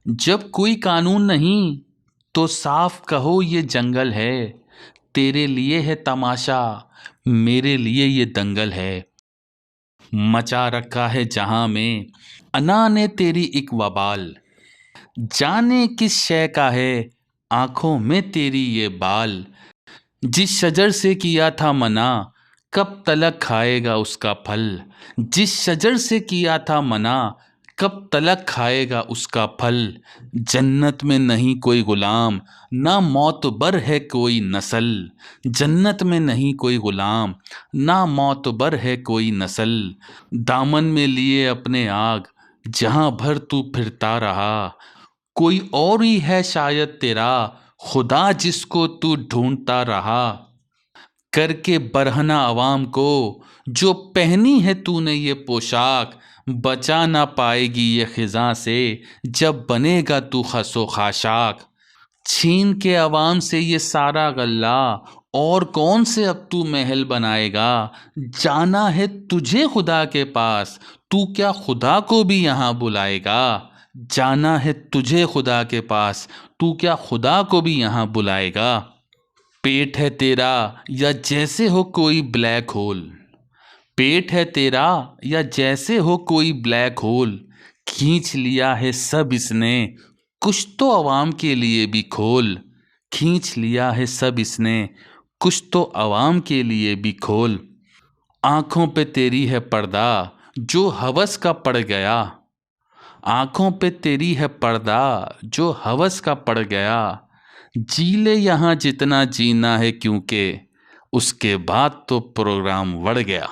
जब कोई कानून नहीं तो साफ कहो ये जंगल है। तेरे लिए है तमाशा, मेरे लिए ये दंगल है। मचा रखा है जहां में अना ने तेरी एक वबाल। जाने किस शय का है आंखों में तेरी ये बाल। जिस शजर से किया था मना कब तलक खाएगा उसका फल। जिस शजर से किया था मना कब तलक खाएगा उसका फल। जन्नत में नहीं कोई गुलाम ना मौतबर है कोई नस्ल। जन्नत में नहीं कोई गुलाम ना मौतबर है कोई नस्ल। दामन में लिए अपने आग जहां भर तू फिरता रहा। कोई और ही है शायद तेरा खुदा जिसको तू ढूंढता रहा। करके बरहना अवाम को जो पहनी है तूने ये पोशाक। बचा ना पाएगी ये खिज़ां से जब बनेगा तू खसो खाशाक। छीन के अवाम से ये सारा गल्ला और कौन से अब तू महल बनाएगा। जाना है तुझे खुदा के पास तू क्या खुदा को भी यहाँ बुलाएगा। जाना है तुझे खुदा के पास तू क्या खुदा को भी यहाँ बुलाएगा। पेट है तेरा या जैसे हो कोई ब्लैक होल। पेट है तेरा या जैसे हो कोई ब्लैक होल। खींच लिया है सब इसने कुछ तो अवाम के लिए भी खोल। खींच लिया है सब इसने कुछ तो अवाम के लिए भी खोल। आंखों पे तेरी है पर्दा जो हवस का पड़ गया। आंखों पे तेरी है पर्दा जो हवस का पड़ गया। जी ले यहाँ जितना जीना है क्योंकि उसके बाद तो प्रोग्राम बढ़ गया।